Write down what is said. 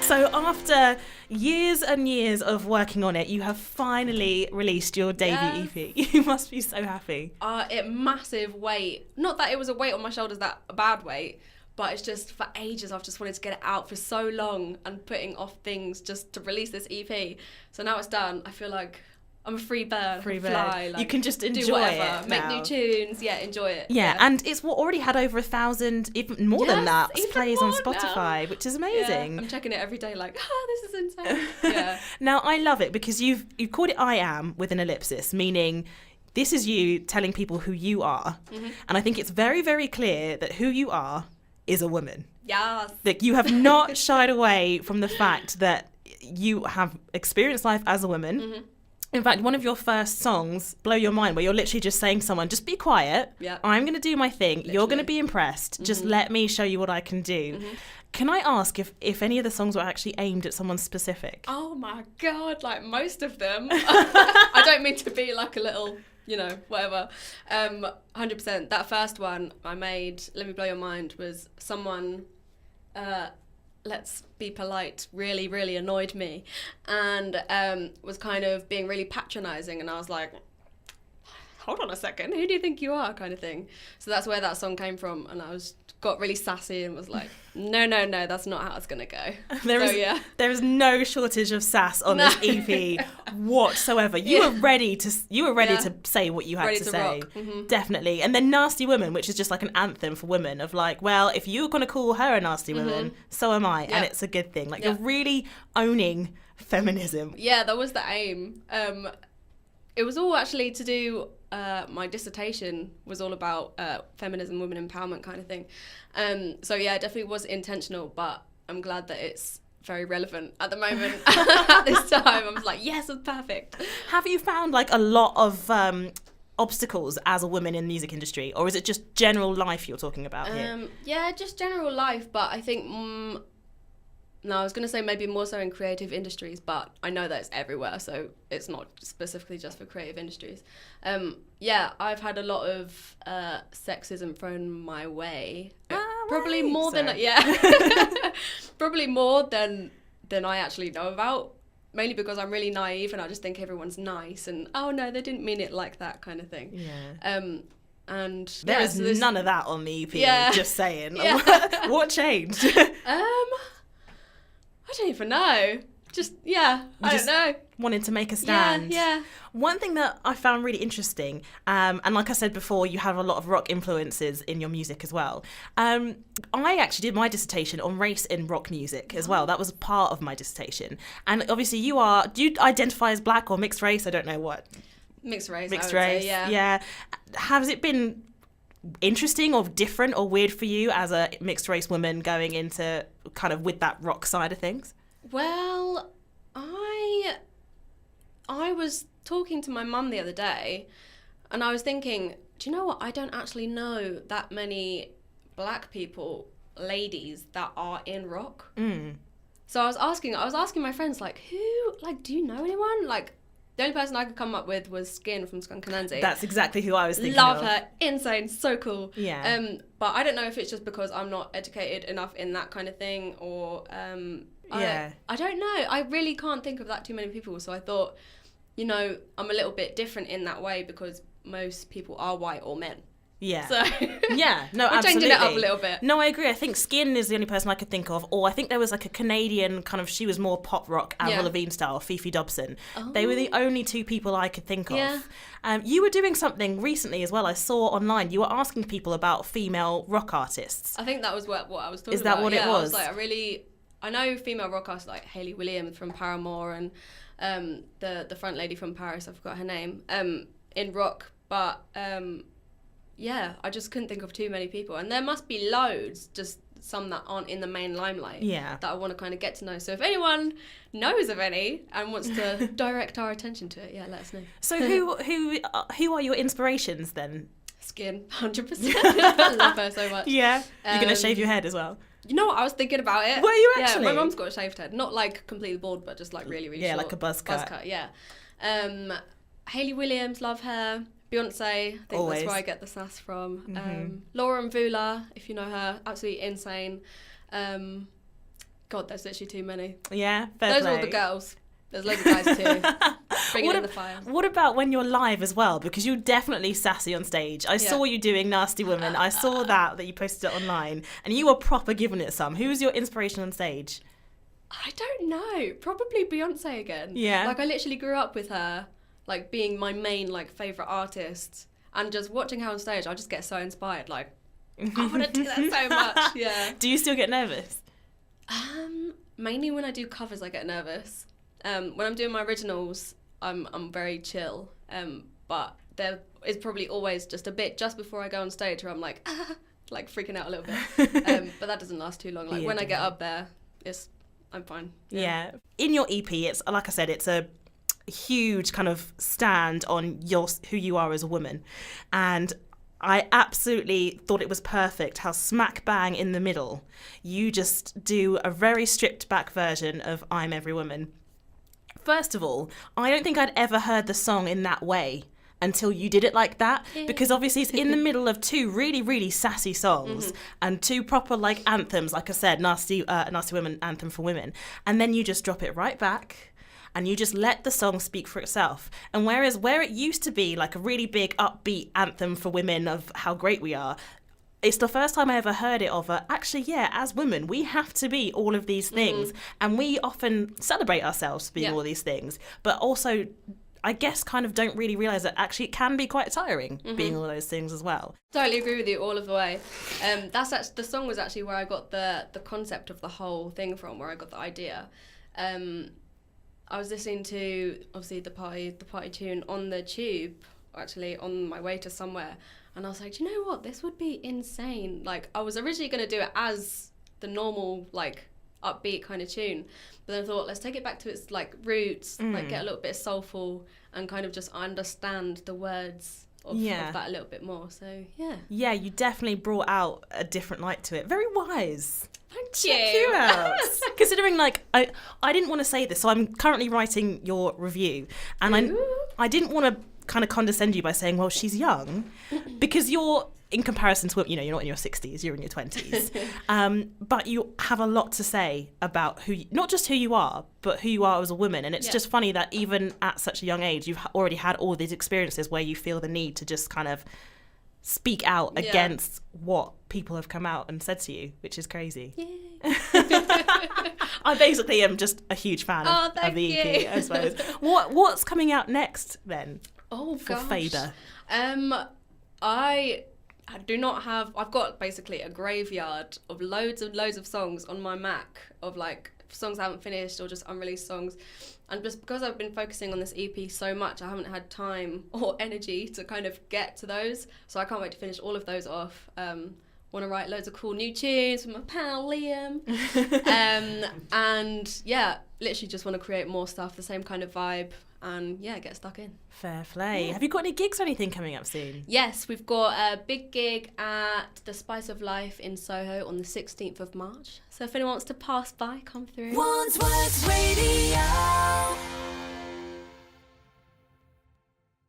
So after years and years of working on it, you have finally released your debut EP. You must be so happy. It massive weight. Not that it was a weight on my shoulders, that a bad weight, but it's just for ages I've just wanted to get it out for so long and putting off things just to release this EP. So now it's done. I feel like I'm a free bird. Fly, like, you can just enjoy do whatever, it make now. new tunes, enjoy it. Yeah, and it's already had over 1,000, even more than that, plays on Spotify, which is amazing. Yeah, I'm checking it every day like, this is insane. Yeah. Now, I love it because you've called it I Am with an ellipsis, meaning this is you telling people who you are. Mm-hmm. And I think it's very, very clear that who you are is a woman. Yes. Like, you have not shied away from the fact that you have experienced life as a woman. Mm-hmm. In fact, one of your first songs, Blow Your Mind, where you're literally just saying to someone, just be quiet. Yep. I'm going to do my thing. Literally. You're going to be impressed. Mm-hmm. Just let me show you what I can do. Mm-hmm. Can I ask if any of the songs were actually aimed at someone specific? Oh my God, like most of them. I don't mean to be like a little, whatever. 100%. That first one I made, Let Me Blow Your Mind, was someone... let's be polite, really, really annoyed me, and was kind of being really patronising, and I was like, hold on a second, who do you think you are, kind of thing. So that's where that song came from, and I got really sassy and was like, no, that's not how it's gonna go. There is no shortage of sass on this EP whatsoever. You were ready to say what you had to say. Mm-hmm. Definitely. And then Nasty Woman, which is just like an anthem for women, of like, well, if you're gonna call her a nasty woman, so am I, and it's a good thing. Like, you're really owning feminism. Yeah, that was the aim. It was all actually to do. My dissertation was all about feminism, women empowerment kind of thing. So yeah, it definitely was intentional, but I'm glad that it's very relevant at the moment. At this time, I was like, yes, it's perfect. Have you found like a lot of obstacles as a woman in the music industry, or is it just general life you're talking about here? Yeah, just general life, but I think... No, I was going to say maybe more so in creative industries, but I know that it's everywhere, so it's not specifically just for creative industries. I've had a lot of sexism thrown my way. Probably more than probably more than I actually know about. Mainly because I'm really naive and I just think everyone's nice and oh no, they didn't mean it like that kind of thing. Yeah. And there is none of that on the EP. Yeah. Just saying. Yeah. What changed? I don't even know. I don't know. Wanted to make a stand. Yeah. One thing that I found really interesting, and like I said before, you have a lot of rock influences in your music as well. I actually did my dissertation on race in rock music as well. That was part of my dissertation. And obviously do you identify as black or mixed race? I don't know what. Mixed race, say, yeah. Has it been interesting or different or weird for you as a mixed race woman going into kind of with that rock side of things? Well, I was talking to my mum the other day and I was thinking, do you know what? I don't actually know that many black people, ladies, that are in rock. Mm. So I was asking my friends, like, do you know anyone? Like, the only person I could come up with was Skin from Skunk Anansie. That's exactly who I was thinking Love of. her. Insane. So cool. Yeah. But I don't know if it's just because I'm not educated enough in that kind of thing or... I don't know. I really can't think of that too many people. So I thought, I'm a little bit different in that way because most people are white or men. Yeah. So yeah, no, we're absolutely. changing it up a little bit. No, I agree. I think Skin is the only person I could think of. Or I think there was like a Canadian kind of, she was more pop rock, Avril Lavigne style, Fifi Dobson. Oh. They were the only two people I could think of. Yeah. You were doing something recently as well. I saw online. You were asking people about female rock artists. I think that was what I was talking about. Is that what it was? I was like, I know female rock artists like Hayley Williams from Paramore and the front lady from Paris, I forgot her name, in rock, but I just couldn't think of too many people. And there must be loads, just some that aren't in the main limelight that I want to kind of get to know. So if anyone knows of any and wants to direct our attention to it, let us know. So who are your inspirations then? Skin, 100%. I love her so much. Yeah. You're going to shave your head as well? You know what, I was thinking about it. Were you actually? Yeah, my mum's got a shaved head. Not like completely bald, but just like really, really short. Yeah, like a buzz cut. Buzz cut, yeah. Hayley Williams, love her. Beyonce, I think Always. That's where I get the sass from. Mm-hmm. Laura Mvula, if you know her, absolutely insane. God, there's literally too many. Yeah, fair Those play. are all the girls. There's loads of guys too. Bring it in the fire. What about when you're live as well? Because you're definitely sassy on stage. I saw you doing Nasty Woman. I saw that you posted it online. And you were proper giving it some. Who was your inspiration on stage? I don't know. Probably Beyonce again. Yeah. Like, I literally grew up with her, like, being my main, like, favourite artist. And just watching her on stage, I just get so inspired. Like, I want to do that so much. Yeah. Do you still get nervous? Mainly when I do covers, I get nervous. When I'm doing my originals, I'm very chill. But there is probably always just a bit just before I go on stage where I'm like freaking out a little bit. But that doesn't last too long. Like when I get up there, I'm fine. Yeah. In your EP, it's like I said, it's a huge kind of stand on who you are as a woman, and I absolutely thought it was perfect how smack bang in the middle you just do a very stripped back version of I'm Every Woman. First of all, I don't think I'd ever heard the song in that way until you did it like that, because obviously it's in the middle of two really, really sassy songs and two proper like anthems, like I said, Nasty Women, Anthem for Women, and then you just drop it right back and you just let the song speak for itself. And whereas where it used to be like a really big upbeat anthem for women of how great we are, it's the first time I ever heard it of actually, yeah, as women, we have to be all of these things. And we often celebrate ourselves for being all these things. But also, I guess, kind of don't really realise that actually it can be quite tiring being all those things as well. Totally agree with you all of the way. The song was actually where I got the concept of the whole thing from, where I got the idea. I was listening to, obviously, the party tune on the tube, actually, on my way to somewhere. And I was like, do you know what? This would be insane. Like, I was originally going to do it as the normal, like, upbeat kind of tune. But then I thought, let's take it back to its, like, roots, like, get a little bit soulful and kind of just understand the words of that a little bit more. So, yeah. Yeah, you definitely brought out a different light to it. Very wise. Thank you out. Considering, like, I didn't want to say this, so I'm currently writing your review. And I didn't want to kind of condescend you by saying, well, she's young, because you're, in comparison to, you're not in your 60s, you're in your 20s. But you have a lot to say about not just who you are, but who you are as a woman. And it's just funny that even at such a young age, you've already had all these experiences where you feel the need to just kind of speak out against what people have come out and said to you, which is crazy. I basically am just a huge fan of the EP, I suppose. What's coming out next then? For Faber? I do not have. I've got basically a graveyard of loads of songs on my Mac of like songs I haven't finished or just unreleased songs. And just because I've been focusing on this EP so much, I haven't had time or energy to kind of get to those. So I can't wait to finish all of those off. Want to write loads of cool new tunes with my pal Liam. And yeah, literally just want to create more stuff, the same kind of vibe. And yeah, get stuck in. Fair play. Have you got any gigs or anything coming up soon? Yes, we've got a big gig at the Spice of Life in Soho on the 16th of March. So if anyone wants to pass by, come through. Wandsworth Radio.